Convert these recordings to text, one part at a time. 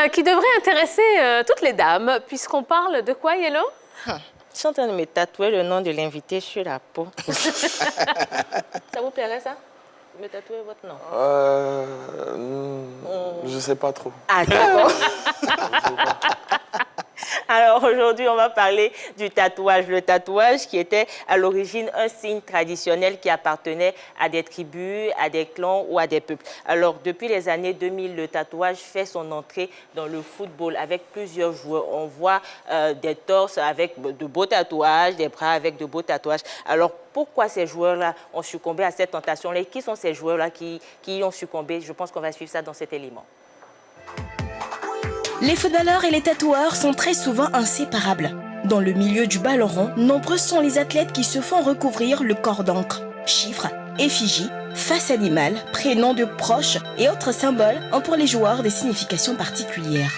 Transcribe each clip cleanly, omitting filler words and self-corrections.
qui devrait intéresser toutes les dames, puisqu'on parle de quoi, Yellow? Je suis en train de me tatouer le nom de l'invité sur la peau. Ça vous plairait, ça? Me tatouer votre nom? Je sais pas trop. Ah, d'accord. Alors aujourd'hui, on va parler du tatouage. Le tatouage qui était à l'origine un signe traditionnel qui appartenait à des tribus, à des clans ou à des peuples. Alors depuis les années 2000, le tatouage fait son entrée dans le football avec plusieurs joueurs. On voit des torses avec de beaux tatouages, des bras avec de beaux tatouages. Alors pourquoi ces joueurs-là ont succombé à cette tentation-là? Et qui sont ces joueurs-là qui y ont succombé? Je pense qu'on va suivre ça dans cet élément. Les footballeurs et les tatoueurs sont très souvent inséparables. Dans le milieu du ballon rond, nombreux sont les athlètes qui se font recouvrir le corps d'encre. Chiffres, effigies, face animale, prénoms de proches et autres symboles ont pour les joueurs des significations particulières.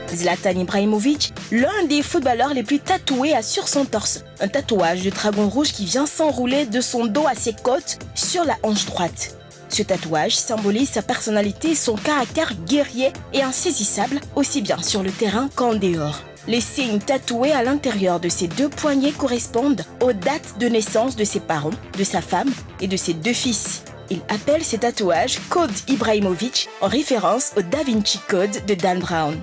Zlatan Ibrahimovic, l'un des footballeurs les plus tatoués, a sur son torse un tatouage de dragon rouge qui vient s'enrouler de son dos à ses côtes sur la hanche droite. Ce tatouage symbolise sa personnalité et son caractère guerrier et insaisissable, aussi bien sur le terrain qu'en dehors. Les signes tatoués à l'intérieur de ses deux poignets correspondent aux dates de naissance de ses parents, de sa femme et de ses deux fils. Il appelle ces tatouages Code Ibrahimovic en référence au Da Vinci Code de Dan Brown.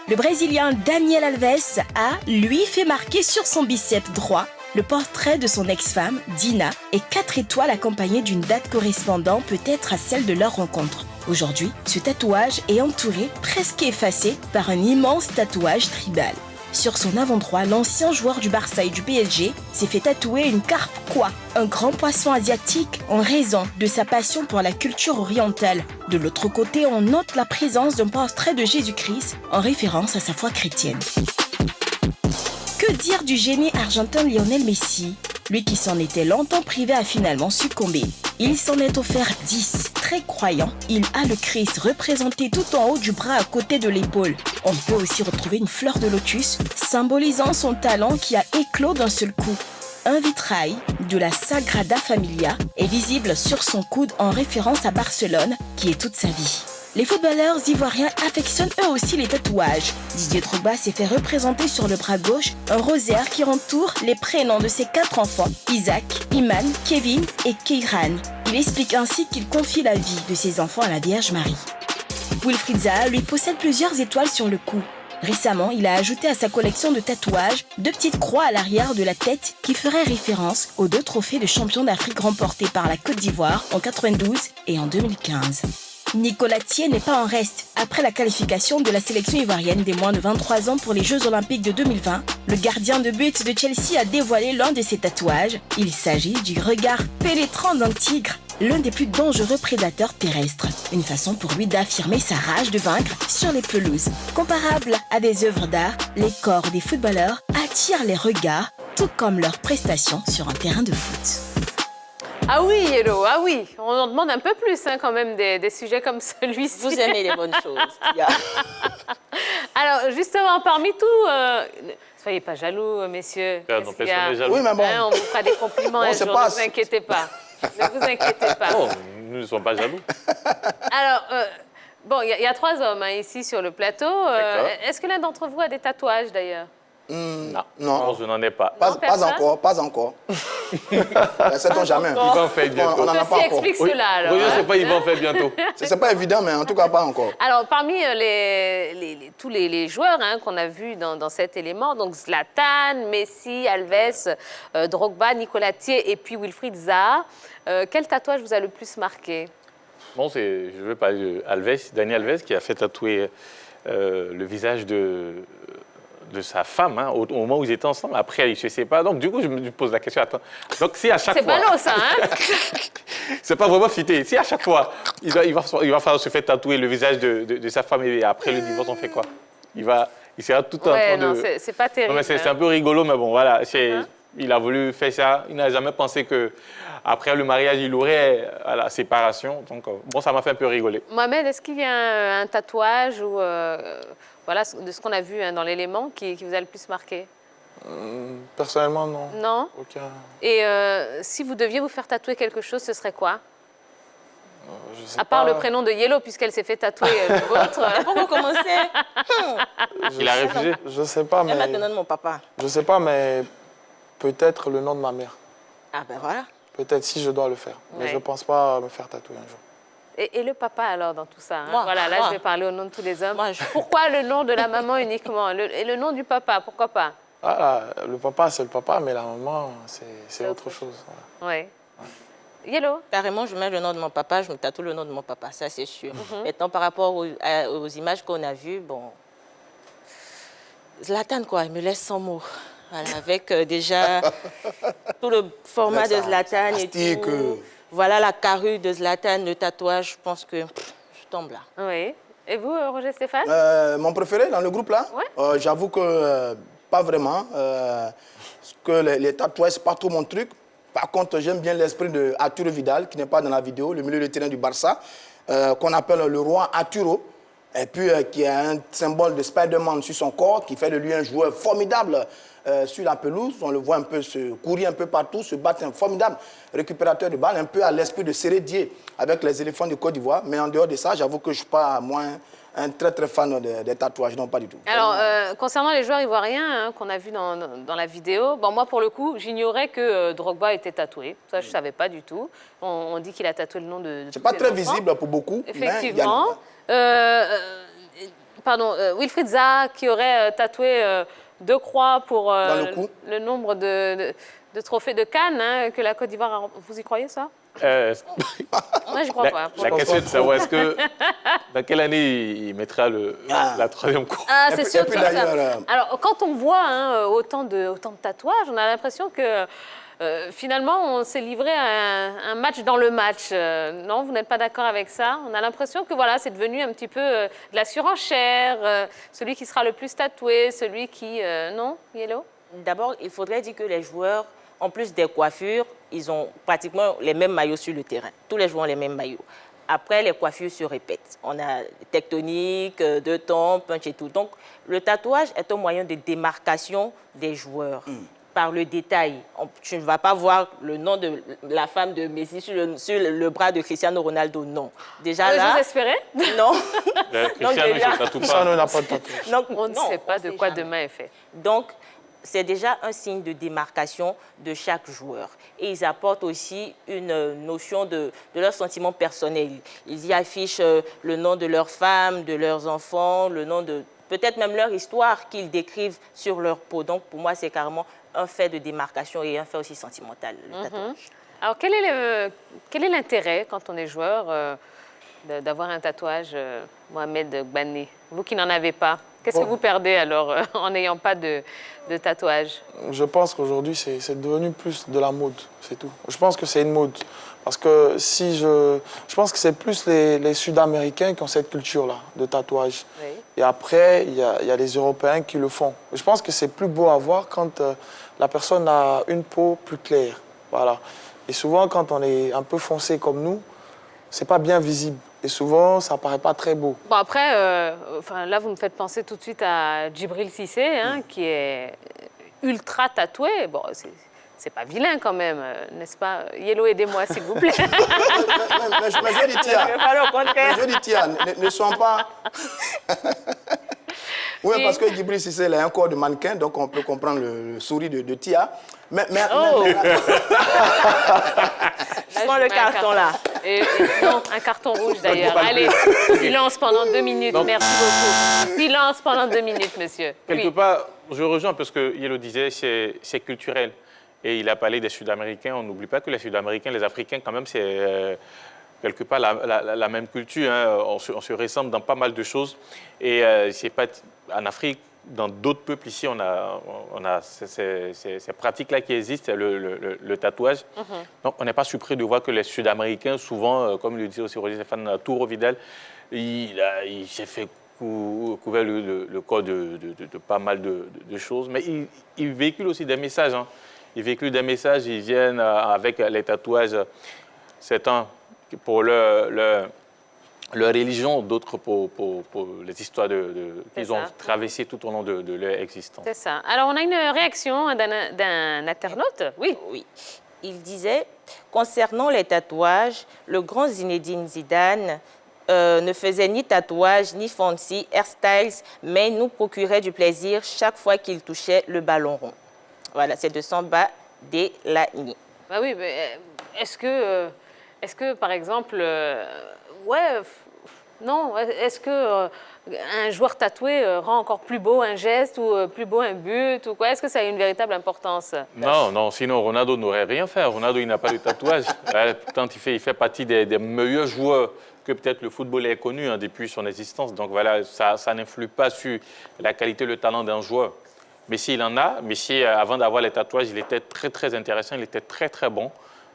Le Brésilien Daniel Alves a, lui, fait marquer sur son biceps droit le portrait de son ex-femme, Dina, et 4 étoiles accompagnées d'une date correspondant peut-être à celle de leur rencontre. Aujourd'hui, ce tatouage est entouré, presque effacé, par un immense tatouage tribal. Sur son avant-droit, l'ancien joueur du Barça et du PSG s'est fait tatouer une carpe quoi, un grand poisson asiatique en raison de sa passion pour la culture orientale. De l'autre côté, on note la présence d'un portrait de Jésus-Christ en référence à sa foi chrétienne. Que dire du génie argentin Lionel Messi? Lui qui s'en était longtemps privé a finalement succombé. Il s'en est offert 10. Très croyant, il a le Christ représenté tout en haut du bras à côté de l'épaule. On peut aussi retrouver une fleur de lotus symbolisant son talent qui a éclos d'un seul coup. Un vitrail de la Sagrada Familia est visible sur son coude en référence à Barcelone, qui est toute sa vie. Les footballeurs ivoiriens affectionnent eux aussi les tatouages. Didier Drogba s'est fait représenter sur le bras gauche un rosaire qui entoure les prénoms de ses 4 enfants, Isaac, Iman, Kevin et Keiran. Il explique ainsi qu'il confie la vie de ses enfants à la Vierge Marie. Wilfried Zaha lui possède plusieurs étoiles sur le cou. Récemment, il a ajouté à sa collection de tatouages 2 petites croix à l'arrière de la tête qui feraient référence aux 2 trophées de champion d'Afrique remportés par la Côte d'Ivoire en 92 et en 2015. Nicolas Thier n'est pas en reste. Après la qualification de la sélection ivoirienne des moins de 23 ans pour les Jeux Olympiques de 2020, le gardien de but de Chelsea a dévoilé l'un de ses tatouages. Il s'agit du regard pénétrant d'un tigre, l'un des plus dangereux prédateurs terrestres. Une façon pour lui d'affirmer sa rage de vaincre sur les pelouses. Comparable à des œuvres d'art, les corps des footballeurs attirent les regards, tout comme leurs prestations sur un terrain de foot. Ah oui, Yellow, ah oui. On en demande un peu plus hein, quand même des sujets comme celui-ci. Vous aimez les bonnes choses, Tia. Alors justement, parmi tout, soyez pas jaloux, messieurs. Non, personne n'est jaloux. Oui, mais bon. Hein, on vous fera des compliments un jour, ne vous inquiétez pas. Ne vous inquiétez pas. Non, nous ne sommes pas jaloux. Alors, bon, il y a 3 hommes hein, ici sur le plateau. Est-ce que l'un d'entre vous a des tatouages d'ailleurs? Non, je n'en ai pas. Pas encore. Sait-on jamais. Il va en faire bientôt. On n'en a pas encore. Explique cela alors. Oui, je ne sais pas, il va en faire bientôt. C'est pas évident, mais en tout cas pas encore. Alors, parmi tous les joueurs hein, qu'on a vus dans cet élément, donc Zlatan, Messi, Alves, Drogba, Nicolas Thier et puis Wilfried Zaha, quel tatouage vous a le plus marqué? Bon, je veux parler de Alves, Dani Alves, qui a fait tatouer le visage de sa femme hein, au moment où ils étaient ensemble. Après, ils ne se séparent. Donc, du coup, je me pose la question, attends. Donc, si à chaque fois... C'est ballot, ça, hein? C'est pas vraiment fité. Si à chaque fois, il va falloir se faire tatouer le visage de sa femme et après le divorce, on fait quoi? Il sera tout un peu non, c'est pas terrible. Non, mais c'est un peu rigolo, mais bon, voilà. Il a voulu faire ça. Il n'a jamais pensé qu'après le mariage, il aurait la séparation. Donc, bon, ça m'a fait un peu rigoler. Mohamed, est-ce qu'il y a un tatouage ou... voilà, de ce qu'on a vu hein, dans l'élément qui vous a le plus marqué? Personnellement, non. Non? Aucun. Et si vous deviez vous faire tatouer quelque chose, ce serait quoi? Je sais À part pas. le prénom de Yellow, puisqu'elle s'est fait tatouer le vôtre. Pourquoi commencer? Il a refusé. Je sais pas, Elle mais... maintenant de mon papa. Je sais pas, mais peut-être le nom de ma mère. Ah ben voilà. Peut-être si je dois le faire. Mais Ouais. je pense pas me faire tatouer un jour. Et le papa alors dans tout ça, hein? Moi, Voilà, là moi. je vais parler au nom de tous les hommes. Moi, je- Pourquoi le nom de la maman uniquement et le nom du papa, pourquoi pas? Ah, le papa, c'est le papa, mais la maman, c'est autre chose. Voilà. Oui. Yellow? Carrément, je mets le nom de mon papa, je me tatoue le nom de mon papa, ça c'est sûr. Maintenant, par rapport aux images qu'on a vues, bon... Zlatan, quoi, il me laisse sans mots. Voilà, avec déjà tout le format de Ça, Zlatan et plastique, tout. Voilà la carrure de Zlatan, le tatouage, je pense que je tombe là. Oui. Et vous, Roger Stéphane? Mon préféré dans le groupe là, Ouais. j'avoue que pas vraiment. Parce que les tatouages, c'est pas trop mon truc. Par contre, j'aime bien l'esprit de Arturo Vidal, qui n'est pas dans la vidéo, le milieu de terrain du Barça, qu'on appelle le roi Arturo, et puis qui a un symbole de Spider-Man sur son corps, qui fait de lui un joueur formidable sur la pelouse. On le voit un peu se courir un peu partout, se battre, un formidable récupérateur de balles, un peu à l'esprit de Sérédier avec les éléphants de Côte d'Ivoire. Mais en dehors de ça, j'avoue que je ne suis pas moins un très fan des tatouages, non pas du tout. Alors, concernant les joueurs ivoiriens hein, qu'on a vus dans la vidéo, bon, moi, pour le coup, j'ignorais que Drogba était tatoué. Ça, je ne savais pas du tout. On dit qu'il a tatoué le nom de C'est tous pas ses très enfants. visible pour beaucoup. Effectivement. Pardon, Wilfried Zaha qui aurait tatoué 2 croix pour Dans le cou. le nombre de trophées de Cannes hein, que la Côte d'Ivoire a... Vous y croyez ça? Moi, je crois pas. La question est de savoir est-ce que dans quelle année il mettra la 3e cour. Ah, Et c'est puis- sûr et puis que ça. d'ailleurs, Alors, quand on voit hein, autant de tatouages, on a l'impression que finalement, on s'est livré à un match dans le match. Non, vous n'êtes pas d'accord avec ça? On a l'impression que voilà, c'est devenu un petit peu de la surenchère. Celui qui sera le plus tatoué, celui qui... non, Yellow? D'abord, il faudrait dire que les joueurs, en plus des coiffures, ils ont pratiquement les mêmes maillots sur le terrain. Tous les joueurs ont les mêmes maillots. Après, les coiffures se répètent. On a tectonique, 2 tons, punch et tout. Donc, le tatouage est un moyen de démarcation des joueurs. Par le détail. Tu ne vas pas voir le nom de la femme de Messi sur le bras de Cristiano Ronaldo, non. Déjà là, Vous espérez? non. Cristiano, il déjà- se tatoue Ça pas. n'a pas de tatouage. Donc, On ne non, sait pas de sait quoi jamais. demain est fait. Donc, c'est déjà un signe de démarcation de chaque joueur. Et ils apportent aussi une notion de leurs sentiments personnels. Ils y affichent le nom de leur femme, de leurs enfants, le nom de peut-être même leur histoire qu'ils décrivent sur leur peau. Donc, pour moi, c'est carrément un fait de démarcation et un fait aussi sentimental, le tatouage. Alors, quel est l'intérêt, quand on est joueur, d'avoir un tatouage, Mohamed Gbani? Vous qui n'en avez pas, qu'est-ce que vous perdez alors en n'ayant pas de tatouage? Je pense qu'aujourd'hui, c'est devenu plus de la mode, c'est tout. Je pense que c'est une mode. Parce que je pense que c'est plus les Sud-Américains qui ont cette culture-là de tatouage. Oui. Et après, il y a les Européens qui le font. Je pense que c'est plus beau à voir quand la personne a une peau plus claire. Voilà. Et souvent, quand on est un peu foncé comme nous, c'est pas bien visible. Et souvent, ça paraît pas très beau. Bon, après, là, vous me faites penser tout de suite à Djibril Cissé, hein, qui est ultra tatoué. Bon, c'est pas vilain quand même, n'est-ce pas? Yellow, aidez-moi, s'il vous plaît. Mais je dis, Tia, Il fallait au contraire. je dis, Tia, ne sont pas... Oui, Si. parce que Djibril Cissé, il a un corps de mannequin, donc on peut comprendre le sourire de Tia. Je prends le carton là. Non, un carton rouge d'ailleurs. Allez, silence pendant 2 minutes, Donc- merci beaucoup. Silence pendant 2 minutes, monsieur. Quelque Oui. part, je rejoins parce que Yellow disait c'est culturel. Et il a parlé des Sud-Américains. On n'oublie pas que les Sud-Américains, les Africains, quand même, c'est quelque part la même culture. Hein. On se ressemble dans pas mal de choses. Et c'est pas en Afrique, dans d'autres peuples ici, on a ces pratiques-là qui existent, le tatouage. Donc, on n'est pas surpris de voir que les Sud-Américains, souvent, comme le dit aussi Roger Stéphane, Arturo Vidal, il s'est fait couvert le corps de pas mal de choses. Mais il véhicule aussi des messages. Hein. Ils véhiculent des messages, ils viennent avec les tatouages, certains pour leur religion, d'autres pour les histoires qu'ils ont ça. traversées tout au long de leur existence. C'est ça. Alors, on a une réaction d'un internaute. Oui. Oui. il disait, concernant les tatouages, le grand Zinedine Zidane ne faisait ni tatouage, ni fancy hairstyles, mais nous procurait du plaisir chaque fois qu'il touchait le ballon rond. Voilà, c'est de Samba Delany. Bah oui, mais est-ce que par exemple, non, est-ce que un joueur tatoué rend encore plus beau un geste ou plus beau un but ou quoi? Est-ce que ça a une véritable importance? Non, non, sinon Ronaldo n'aurait rien fait. Ronaldo, il n'a pas de tatouage. Pourtant, il fait partie des meilleurs joueurs que peut-être le football ait connu depuis son existence. Donc voilà, ça n'influe pas sur la qualité, le talent d'un joueur. Messi, il en a. Messi, avant d'avoir les tatouages, il était très, très intéressant. Il était très, très bon.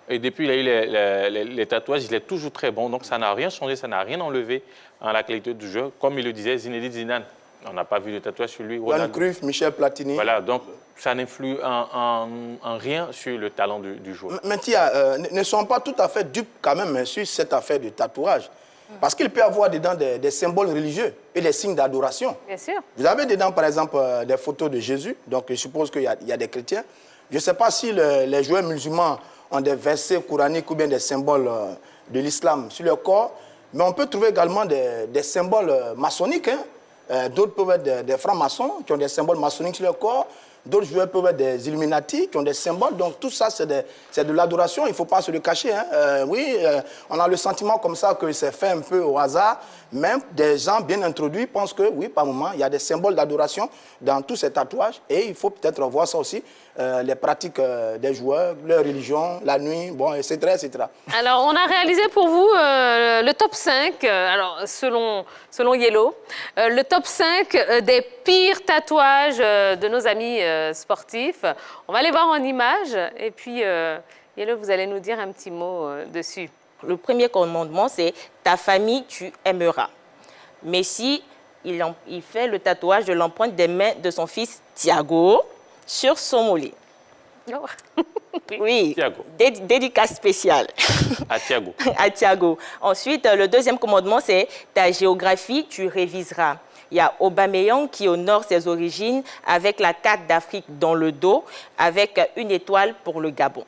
Et depuis qu'il a eu les tatouages, il est toujours très bon. Donc, ça n'a rien changé, ça n'a rien enlevé à la qualité du jeu. Comme il le disait, Zinedine Zidane, on n'a pas vu de tatouage sur lui. Johan Cruyff, Michel Platini. Voilà, donc ça n'influe en rien sur le talent du joueur. Mais Tia, ne sont pas tout à fait dupes quand même sur cette affaire de tatouage. Parce qu'il peut y avoir dedans des symboles religieux et des signes d'adoration. Bien sûr. Vous avez dedans, par exemple, des photos de Jésus. Donc, je suppose qu'il y a des chrétiens. Je ne sais pas si les joueurs musulmans ont des versets coraniques ou bien des symboles de l'islam sur leur corps. Mais on peut trouver également des symboles maçonniques. D'autres peuvent être des francs-maçons qui ont des symboles maçonniques sur leur corps. D'autres joueurs peuvent être des Illuminati qui ont des symboles. Donc tout ça, c'est de l'adoration. Il ne faut pas se le cacher. On a le sentiment comme ça que c'est fait un peu au hasard. Même des gens bien introduits pensent que, oui, par moment, il y a des symboles d'adoration dans tous ces tatouages. Et il faut peut-être voir ça aussi, les pratiques des joueurs, leur religion, la nuit, bon, etc., etc. Alors, on a réalisé pour vous le top 5, alors selon Yellow, le top 5 des pires tatouages de nos amis sportifs. On va les voir en images et puis, Yellow, vous allez nous dire un petit mot dessus. Le premier commandement, c'est « ta famille, tu aimeras ». Messi, il fait le tatouage de l'empreinte des mains de son fils Thiago sur son mollet. Oh. Oui, Thiago. Dédicace spéciale. À Thiago. À Thiago. Ensuite, le deuxième commandement, c'est « ta géographie, tu réviseras ». Il y a Aubameyang qui honore ses origines avec la carte d'Afrique dans le dos, avec une étoile pour le Gabon.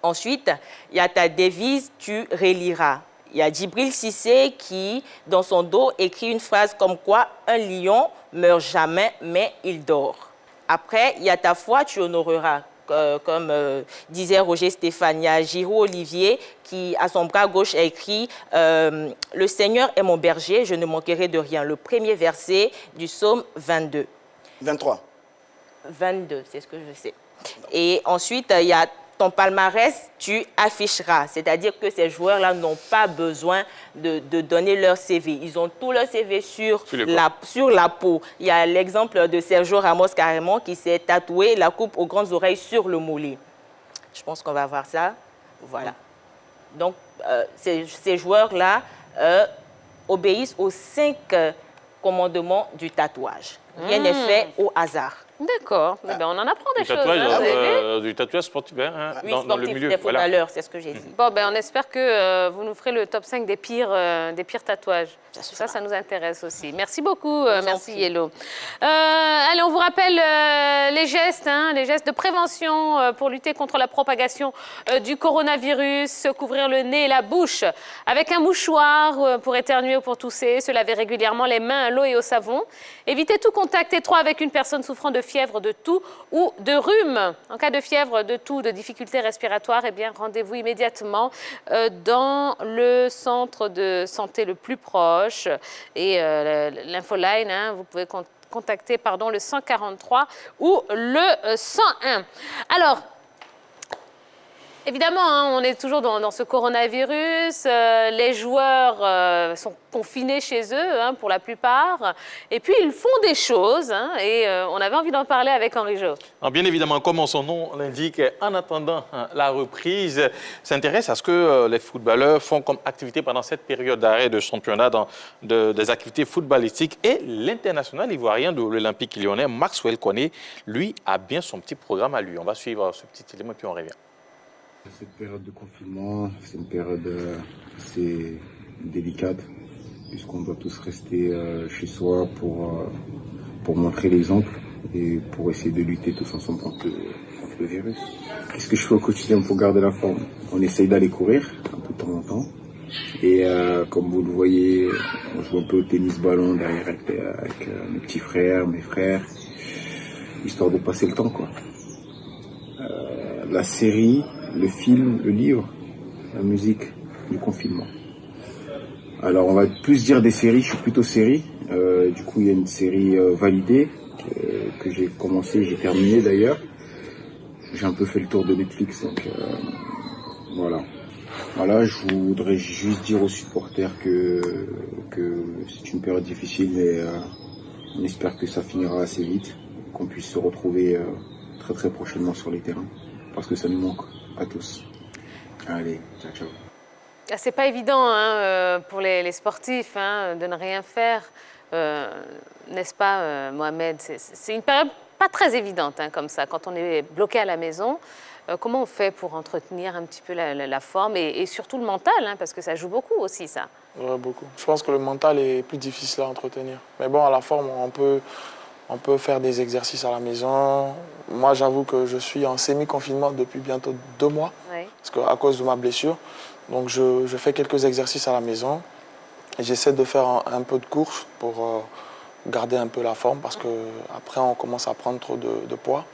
Ensuite, il y a ta devise, tu reliras. Il y a Djibril Cissé qui, dans son dos, écrit une phrase comme quoi « un lion meurt jamais, mais il dort ». Après, il y a ta foi, tu honoreras. Comme disait Roger Stéphane, il y a Giroud Olivier qui, à son bras gauche, a écrit « Le Seigneur est mon berger, je ne manquerai de rien ». Le premier verset du psaume 22. 23. 22, c'est ce que je sais. Et ensuite, il y a ton palmarès, tu afficheras. C'est-à-dire que ces joueurs-là n'ont pas besoin de donner leur CV. Ils ont tout leur CV sur la peau. Il y a l'exemple de Sergio Ramos carrément qui s'est tatoué la coupe aux grandes oreilles sur le mollet. Je pense qu'on va voir ça. Voilà. Donc, ces joueurs-là obéissent aux 5 commandements du tatouage. Rien n'est fait au hasard. D'accord. On en apprend des choses. Du tatouage sportif, Oui, dans le milieu. Des footballeurs, c'est ce que j'ai dit. Bon, on espère que vous nous ferez le top 5 des pires tatouages. Ça nous intéresse aussi. Merci beaucoup, merci Yellow. Allez, on vous rappelle les gestes de prévention pour lutter contre la propagation du coronavirus. Se couvrir le nez et la bouche avec un mouchoir pour éternuer ou pour tousser. Se laver régulièrement les mains à l'eau et au savon. Éviter tout contact étroit avec une personne souffrant de fièvre, de toux ou de rhume. En cas de fièvre, de toux, de difficultés respiratoires, rendez-vous immédiatement dans le centre de santé le plus proche. Et l'infoline, vous pouvez contacter le 143 ou le 101. Alors, évidemment, on est toujours dans ce coronavirus. Les joueurs sont confinés chez eux, pour la plupart. Et puis, ils font des choses. Et on avait envie d'en parler avec Henri Jo. Bien évidemment, comme son nom l'indique, en attendant la reprise, s'intéresse à ce que les footballeurs font comme activité pendant cette période d'arrêt de championnat des activités footballistiques. Et l'international ivoirien de l'Olympique lyonnais, Maxwell Koné, lui, a bien son petit programme à lui. On va suivre ce petit élément et puis on revient. Cette période de confinement, c'est une période assez délicate, puisqu'on doit tous rester chez soi pour montrer l'exemple et pour essayer de lutter tous ensemble contre le virus. Qu'est-ce que je fais au quotidien pour garder la forme? On essaye d'aller courir un peu de temps en temps. Et comme vous le voyez, on joue un peu au tennis-ballon derrière avec mes petits frères, mes frères, histoire de passer le temps, quoi. La série, le film, le livre, la musique, du confinement. Alors on va plus dire des séries, je suis plutôt série. Du coup il y a une série validée que j'ai commencé, j'ai terminé d'ailleurs. J'ai un peu fait le tour de Netflix, donc voilà. Voilà, je voudrais juste dire aux supporters que c'est une période difficile, mais on espère que ça finira assez vite, qu'on puisse se retrouver très très prochainement sur les terrains, parce que ça nous manque à tous. Allez, ciao ciao. Ah, c'est pas évident hein, pour les sportifs hein, de ne rien faire, n'est-ce pas, Mohamed? C'est une période pas très évidente hein, comme ça, quand on est bloqué à la maison. Comment on fait pour entretenir un petit peu la forme et surtout le mental, hein, parce que ça joue beaucoup aussi, ça. Ouais, beaucoup. Je pense que le mental est plus difficile à entretenir. Mais bon, à la forme, on peut faire des exercices à la maison. Moi, j'avoue que je suis en semi-confinement depuis bientôt 2 mois, Oui. parce qu'à cause de ma blessure. Donc, je fais quelques exercices à la maison et j'essaie de faire un peu de course pour garder un peu la forme, parce qu'après, on commence à prendre trop de poids.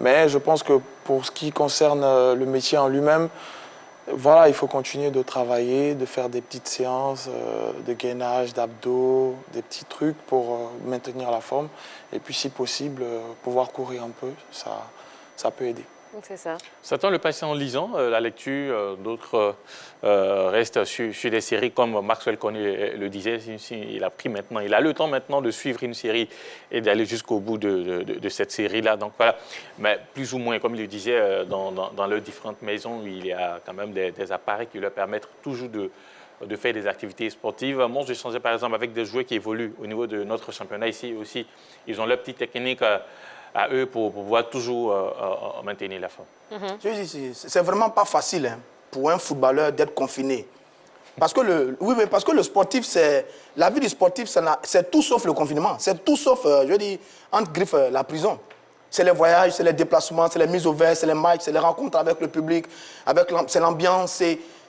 Mais je pense que pour ce qui concerne le métier en lui-même, voilà, il faut continuer de travailler, de faire des petites séances de gainage, d'abdos, des petits trucs pour maintenir la forme. Et puis, si possible, pouvoir courir un peu, ça peut aider. C'est ça. Certains le passent en lisant la lecture, d'autres restent sur des séries comme Maxwell Cornet le disait. Il a pris maintenant, il a le temps maintenant de suivre une série et d'aller jusqu'au bout de cette série-là. Donc voilà, mais plus ou moins, comme il le disait, dans leurs différentes maisons, il y a quand même des appareils qui leur permettent toujours de faire des activités sportives. Moi, j'ai changé par exemple avec des joueurs qui évoluent au niveau de notre championnat ici aussi. Ils ont leur petite technique à eux pour pouvoir toujours maintenir la forme. C'est vraiment pas facile hein, pour un footballeur d'être confiné. Parce que parce que le sportif, la vie du sportif, c'est tout sauf le confinement. C'est tout sauf, je dis, entre griffes, la prison. C'est les voyages, c'est les déplacements, c'est les mises au vert, c'est les matchs, c'est les rencontres avec le public, c'est l'ambiance,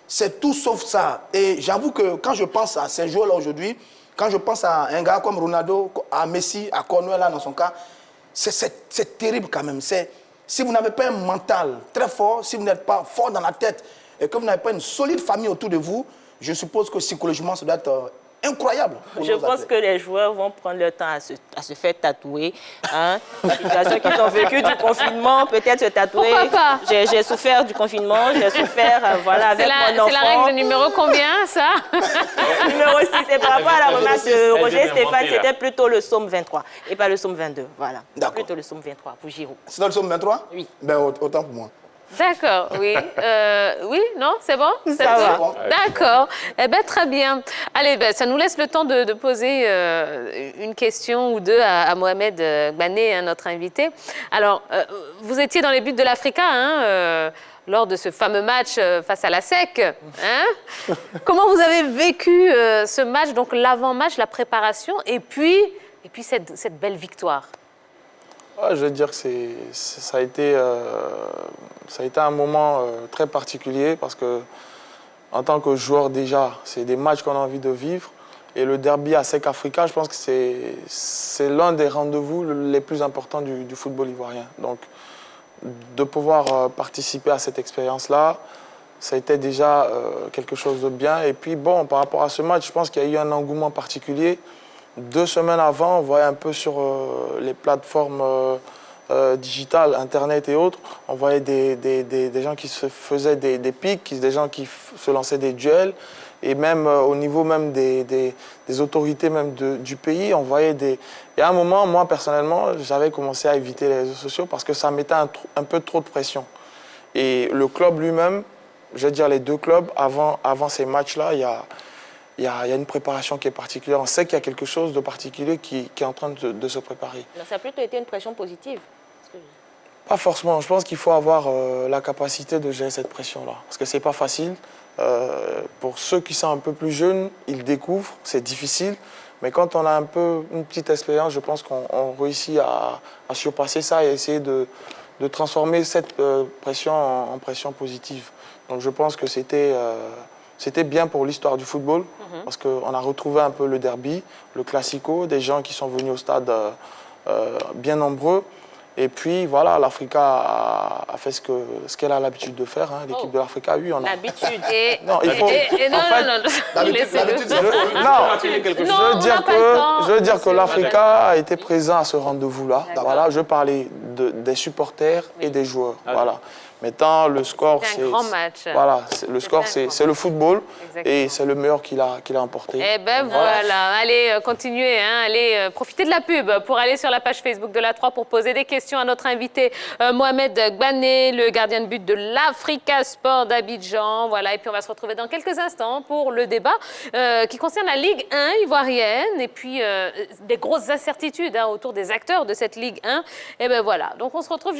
c'est tout sauf ça. Et j'avoue que quand je pense à ces joueurs-là aujourd'hui, quand je pense à un gars comme Ronaldo, à Messi, à Cornwell là dans son cas, c'est terrible quand même. Si vous n'avez pas un mental très fort, si vous n'êtes pas fort dans la tête et que vous n'avez pas une solide famille autour de vous, je suppose que psychologiquement, ça doit être incroyable. Je pense que les joueurs vont prendre le temps à se faire tatouer. Hein. La situation qu'ils ont vécue du confinement, peut-être se tatouer. Pourquoi pas? J'ai souffert du confinement, j'ai souffert voilà, avec mon enfant. C'est la règle numéro combien, ça? Numéro 6, c'est par rapport à la remarque de Roger Stéphane, c'était plutôt le psaume 23 et pas le psaume 22. Voilà. Plutôt le psaume 23 pour Giroud. C'est dans le psaume 23? Oui. Ben, autant pour moi. D'accord, oui. Oui, non, c'est bon? Ça va. Bon. D'accord. Eh bien, très bien. Allez, ça nous laisse le temps de poser une question ou deux à Mohamed Gbané, hein, notre invité. Alors, vous étiez dans les buts de l'Africa, hein, lors de ce fameux match face à la SEC. Hein? Comment vous avez vécu ce match, donc l'avant-match, la préparation, et puis cette belle victoire? Ouais, je veux dire que ça a été un moment très particulier, parce que en tant que joueur déjà, c'est des matchs qu'on a envie de vivre. Et le derby à SEC Africa, je pense que c'est l'un des rendez-vous les plus importants du football ivoirien. Donc de pouvoir participer à cette expérience-là, ça a été déjà quelque chose de bien. Et puis bon, par rapport à ce match, je pense qu'il y a eu un engouement particulier. 2 semaines avant, on voyait un peu sur les plateformes digitales, Internet et autres, on voyait des gens qui se faisaient des pics, des gens qui se lançaient des duels. Et même au niveau même des autorités même du pays, on voyait Et à un moment, moi personnellement, j'avais commencé à éviter les réseaux sociaux parce que ça mettait un peu trop de pression. Et le club lui-même, je veux dire les 2 clubs, avant ces matchs-là, il y a une préparation qui est particulière. On sait qu'il y a quelque chose de particulier qui est en train de se préparer. Donc, ça a plutôt été une pression positive? Pas forcément. Je pense qu'il faut avoir la capacité de gérer cette pression-là. Parce que ce n'est pas facile. Pour ceux qui sont un peu plus jeunes, ils découvrent, c'est difficile. Mais quand on a une petite expérience, je pense qu'on réussit à surpasser ça et essayer de de transformer cette pression en pression positive. Donc je pense que c'était bien pour l'histoire du football, parce qu'on a retrouvé un peu le derby, le classico, des gens qui sont venus au stade bien nombreux. Et puis voilà, l'Africa a fait ce qu'elle a l'habitude de faire. Hein. L'équipe de l'Africa, oui, on a... L'habitude. Non, il faut... L'habitude, Je veux dire que l'Africa a été présent à ce rendez-vous-là. Voilà, je parlais des supporters et des joueurs. Voilà. Maintenant, le score, c'est un grand match. Voilà, le score, c'est le football. Exactement. Et c'est le meilleur qu'il a emporté. Eh ben voilà, allez, continuez, hein, allez, profitez de la pub pour aller sur la page Facebook de la 3 pour poser des questions à notre invité Mohamed Gbané, le gardien de but de l'Africa Sport d'Abidjan. Voilà, et puis on va se retrouver dans quelques instants pour le débat qui concerne la Ligue 1 ivoirienne et puis des grosses incertitudes autour des acteurs de cette Ligue 1. Et ben voilà, donc on se retrouve